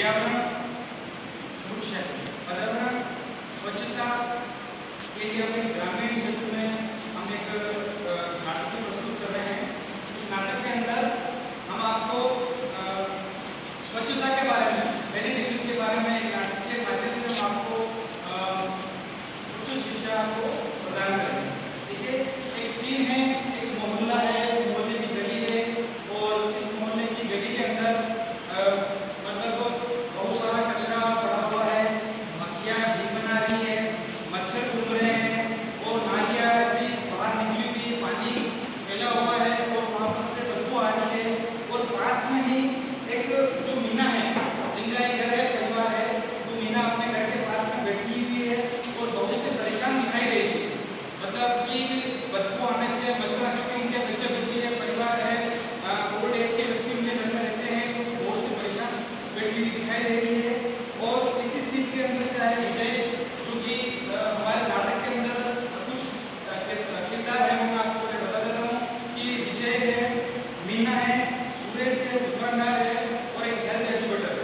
पर्यावरण सुरक्षा, पर्यावरण स्वच्छता के लिए अपने ग्रामीण क्षेत्र में हम एक नाटक प्रस्तुत कर रहे हैं। उस नाटक के अंदर हम आपको स्वच्छता के बारे में, सैनिटेशन के बारे में एक नाटक के माध्यम से हम आपको उच्च शिक्षा को प्रदान करेंगे। ठीक है, एक सीन है, एक मोहल्ला है, इस मोहल्ले की गली है और इस मोहल्ले की गली के अंदर मतलब बहुत सारा कचरा पड़ा हुआ है, मक्खियाँ भीग बना रही है, मच्छर घूम रहे हैं और नालियाँ ऐसी बाहर निकली हुई, पानी फैला हुआ है और वहाँ पर से बदबू आ रही है। और पास में ही एक जो मीना है, जिनका एक घर है, परिवार है, वो मीना अपने घर के पास में बैठी हुई है और बहुत से परेशान दिखाई दे रही है। मतलब कि बदबू आने से, मच्छर आने से उनके बच्चे बच्चे है, परिवार है, ओल्ड एज के व्यक्ति उनके घर में रहते हैं, वो बहुत से परेशान बैठी हुई दिखाई दे रही है। और इसी सीन के अंदर क्या है, विजय जो कि हमारे नाटक के अंदर कुछ किरदार है, मैं आपको बता देता हूँ कि विजय है, मीना है, सुरेश है, दुकानदार है और एक हेल्थ एजुकेटर।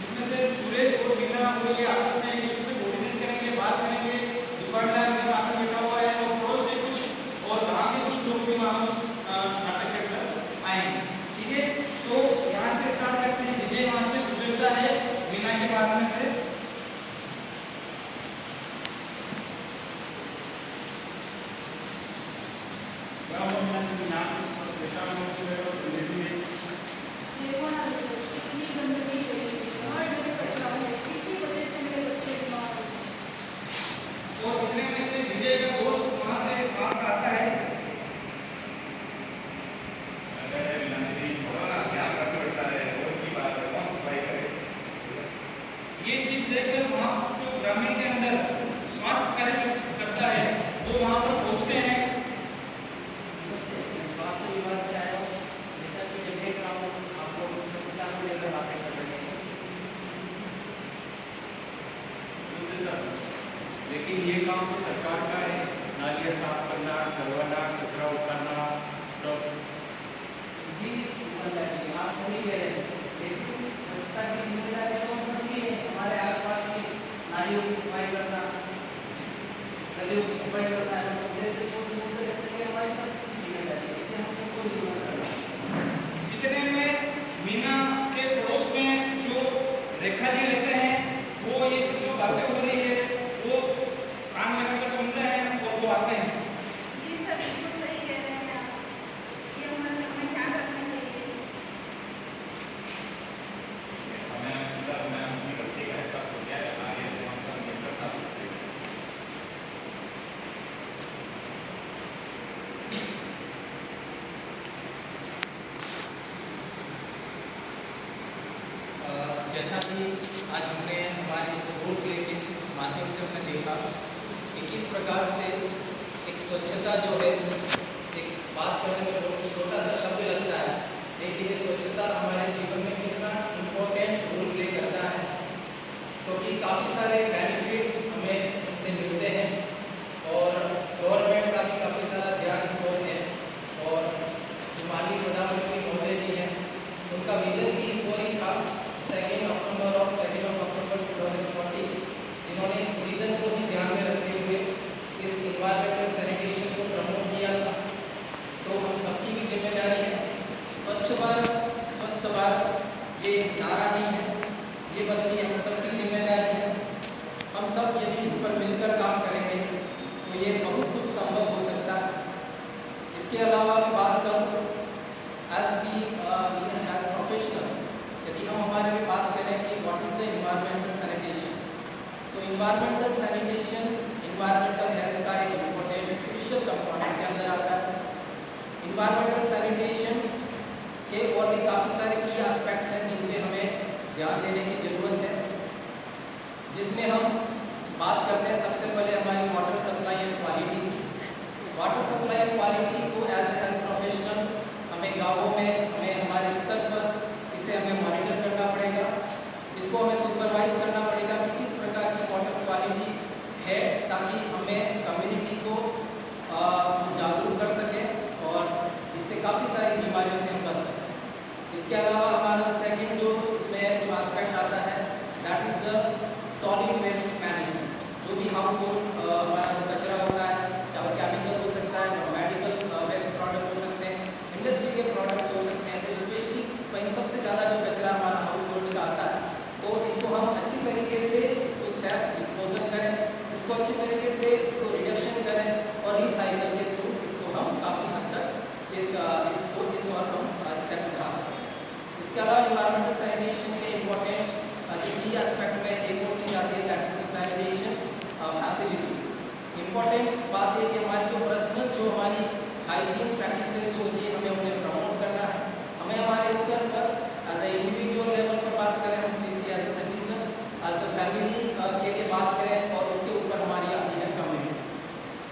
इसमें से सुरेश और मीना और ये आपस में एक दूसरे से कोऑर्डिनेट करेंगे, बात करेंगे। दुकानदार में वहाँ पर बैठा हुआ है और पड़ोस में कुछ और वहाँ के कुछ लोग भी वहाँ नाटक के अंदर आएंगे। ठीक है, तो यहाँ से स्टार्ट करते हैं। विजय वहाँ से गुजरता है मीना के पास में से। देखो ना, इतनी गंदगी फैली है, हर जगह कचरा है, इसी वजह से मेरे बच्चे बीमार हो गए। और इतने में से विजय का दोस्त वहाँ से काम आता है। ये चीज देखकर वहाँ जो ग्रामीण के अंदर स्वास्थ्य कार्यकर्ता है वो वहाँ पर पहुँचते हैं। स्वास्थ्य विभाग से आया हूँ, जैसा कि मैं देख रहा हूँ आप लोग स्वच्छता को लेकर बातें कर रहे हैं। लेकिन ये काम तो सरकार का है, नालियाँ साफ करना, करवाना, कचरा उठाना सब। जी आप सही कह रहे हैं, लेकिन स्वच्छता की जिम्मेदारी तो हम सबकी है। हमारे आसपास की नालियों की सफाई करना, गलियों की सफाई करना है, तो जैसे सोच बोलते रहते हैं हमारी सब जिम्मेदारी है, इसे हमको कोई जिम्मेदारी नहीं। इतने में मीना के पड़ोस में जो रेखा जी रहते हैं, वो ये सब जो बातें हो रही है वो कान लगाकर सुन रहे हैं और वो आते हैं। जी सर, बिल्कुल सही कह रहे हैं आप। ये हमें ध्यान रखना चाहिए। जैसा कि आज हमने हमारे रोल प्ले के माध्यम से हमने देखा कि किस प्रकार से एक स्वच्छता जो है, एक बात करने में बहुत छोटा सा शब्द लगता है, लेकिन ये स्वच्छता हमारे जीवन में कितना इम्पोर्टेंट रोल प्ले करता है, क्योंकि काफ़ी सारे बेनिफिट हमें इससे मिलते हैं और गवर्नमेंट का भी काफ़ी सारा ध्यान इस ओर है। और जो माननीय प्रधानमंत्री महोदय जी हैं, उनका विजन भी इस ओर ही था, 2 अक्टूबर 2040, जिन्होंने इस विजन को ही ध्यान में रखते हुए इस इन्वायरमेंटल सैनिटेशन को प्रमोट किया था। तो हम सबकी भी जिम्मेदारी है। स्वच्छ भारत स्वस्थ भारत ये नारा नहीं है, ये बल्कि हम सबकी जिम्मेदारी है। हम सब यदि इस पर मिलकर काम करेंगे तो ये बहुत कुछ संभव हो सकता है। इसके अलावा मैं बात करूँ एज दी हेल्थ प्रोफेशनल, यदि हम हमारे में बात करें कि what is the environmental sanitation, so environmental sanitation environmental health का एक इम्पोर्टेंट क्रिटिकल कंपोनेंट के अंदर आता है। इन्वायरमेंटल सैनिटेशन के और भी काफ़ी सारे की एस्पेक्ट्स हैं जिन पे हमें ध्यान देने की ज़रूरत है, जिसमें हम बात करते हैं सबसे पहले हमारी water supply and quality. Water supply and quality को एज ए हेल्थ प्रोफेशनल हमें गाँवों में, हमें हमारे स्तर पर इसे हमें मॉनिटर करना पड़ेगा, इसको हमें सुपरवाइज करना पड़ेगा कि किस प्रकार की वाटर क्वालिटी है, ताकि हमें कम्युनिटी को जागरूक कर सकें और इससे काफ़ी सारी बीमारियों से हम बच सकें। इसके अलावा हमारा सेकंड जो इसमें जो एस्पेक्ट आता है द सॉलिड वेस्ट मैनेजमेंट। जो भी हाउस होल्ड हमारा जो कचरा होता है, चाहे केमिकल हो सकता है, चाहे मेडिकल वेस्ट प्रोडक्ट हो सकते हैं, इंडस्ट्री के प्रोडक्ट्स हो सकते हैं, तो स्पेशली वहीं सबसे ज़्यादा जो कचरा हमारा हाउस होल्ड का आता है, तो इसको हम अच्छी तरीके से इसको सेल्फ डिस्पोजल करें, इसको अच्छी तरीके से इसको रिडक्शन करें और रिसाइकल के थ्रू इसको हम काफ़ी हद तक इस और हम स्टेप उठा सकते हैं। इसके अलावा इन्वायरमेंटल सैनिटेशन के इम्पोर्टेंट की एस्पेक्ट में एक और चीज़ आती है, that is sanitation facilities. Important बात है कि हमारी जो पर्सनल जो हमारी हाइजीन प्रैक्टिसेस जो होती है, हमें उन्हें प्रमोट करना है। हमें हमारे स्तर पर एज ए इंडिविजुअल लेवल पर बात करें, हम सीधे as a citizen, as a family के लिए बात करें, और उसके ऊपर हमारी आती है कम्युनिटी।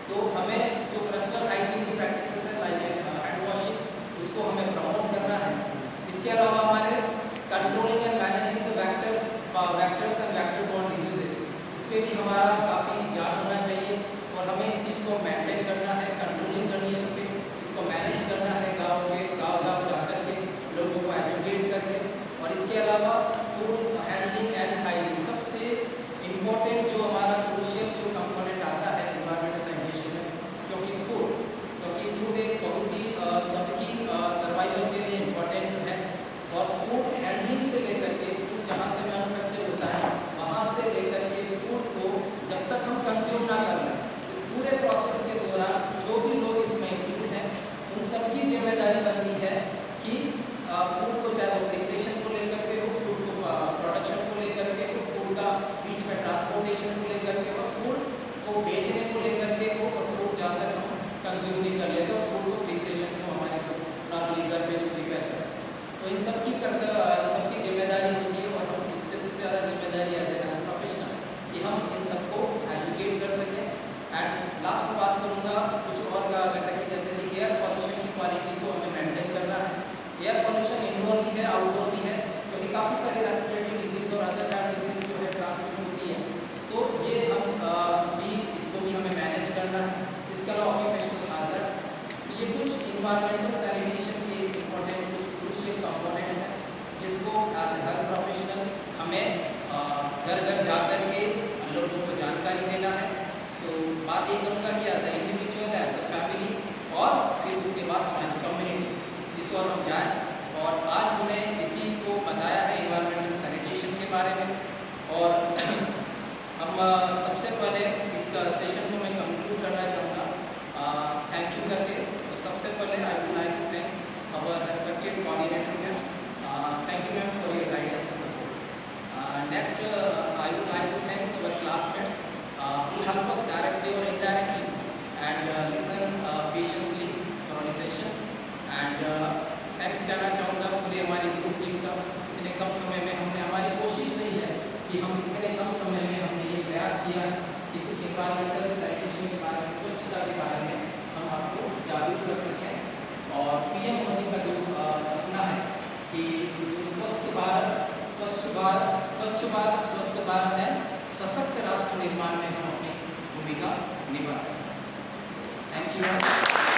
तो हमें जो पर्सनल हाइजीन की प्रैक्टिसेस है, लाइक हैंड वॉशिंग, उसको हमें प्रमोट करना है। इसके अलावा हमारे controlling and managing the vectors and vector born diseases, इस पर भी हमारा काफ़ी ज्ञान होना चाहिए और हमें इस चीज़ को मेंटेन करना है, कंट्रोलिंग करनी है, इस पर इसको मैनेज करना है, गाँव जाकर के लोगों को एजुकेट करके। और इसके अलावा फूड हैंडलिंग एंड हाइजीन, सबसे इम्पोर्टेंट जो हमारा सोशल जो कंपोनेंट आता है एनवायरमेंटल सैनिटेशन में, क्योंकि फूड एक बहुत ही सबकी सर्वाइवल के लिए इम्पोर्टेंट है। और फूड हैंडलिंग से लेकर के फूड जहाँ से मैन्युफैक्चर होता है वहाँ से लेकर के फूड को जब तक हम कंज्यूम ना कर लें, इस पूरे प्रोसेस के दौरान जो भी लोग इसमें इंक्लूड हैं, उन सबकी जिम्मेदारी बनती है कि फूड को, चाहे वो प्रिपरेशन को लेकर के हो, फूड को प्रोडक्शन को लेकर के हो, फूड का बीच में ट्रांसपोर्टेशन को लेकर के हो, फूड को बेचने को लेकर के हो, और फूड जहाँ तक हम कंज्यूम नहीं कर लेते और फूड को प्रिपरेशन को हमारे नॉर्मली घर में जो प्रिपेयर करते हैं, तो इन सबकी जिम्मेदारी होती है। और हम इससे सबसे ज़्यादा जिम्मेदारी एज ए प्रोफेशनल कि हम इन सबको एजुकेट कर सकें। एंड लास्ट बात करूँगा कुछ और घटक की, जैसे कि एयर पॉल्यूशन की क्वालिटी को हमें मेंटेन करना है। एयर पॉल्यूशन इंडोर भी है, आउटडोर भी है, क्योंकि काफ़ी सारी रेस्पिरेटरी डिजीज और अदर हार्ट डिजीज जो है ट्रांसमिट होती है। सो ये हम भी इसको भी हमें मैनेज करना है। इसके अलावा ऑक्यूपेशनल हैजर्ड्स, ये कुछ इन्वायरमेंटल सैनिटेशन के इम्पोर्टेंट कुछ क्रूशियल कंपोनेंट्स हैं, जिसको एज ए हेल्थ प्रोफेशनल हमें घर घर जा कर के लोगों को जानकारी देना है। सो बात ये करूँगा कि as a individual, as a family, और फिर उसके बाद हमारी कम्युनिटी, इस और हम जाएँ। और आज हमने इसी को बताया है इन्वायरमेंटल सैनिटेशन के बारे में। और हम सबसे पहले इस सेशन को मैं कंक्लूड करना चाहूँगा थैंक यू करके। तो सबसे पहले I would like to thanks our respected coordinator ma'am, thank you ma'am for your guidance and support. Next I would like to thanks our classmates who help us directly or indirectly and listen patiently for our session। and thanks कहना चाहूँगा पूरी हमारी group team का। इतने कम समय में हमने, हमारी कोशिश नहीं है कि हम इतने कम समय में हमने ये प्रयास किया कि कुछ एनवायरमेंटल सैनिटेशन के बारे में, स्वच्छता के बारे में हम आपको जागरूक कर सकें। और पीएम मोदी का जो सपना है कि जो स्वस्थ भारत, स्वच्छ भारत, स्वस्थ भारत है, सशक्त राष्ट्र निर्माण में हम अपनी भूमिका निभा सकें। Thank you.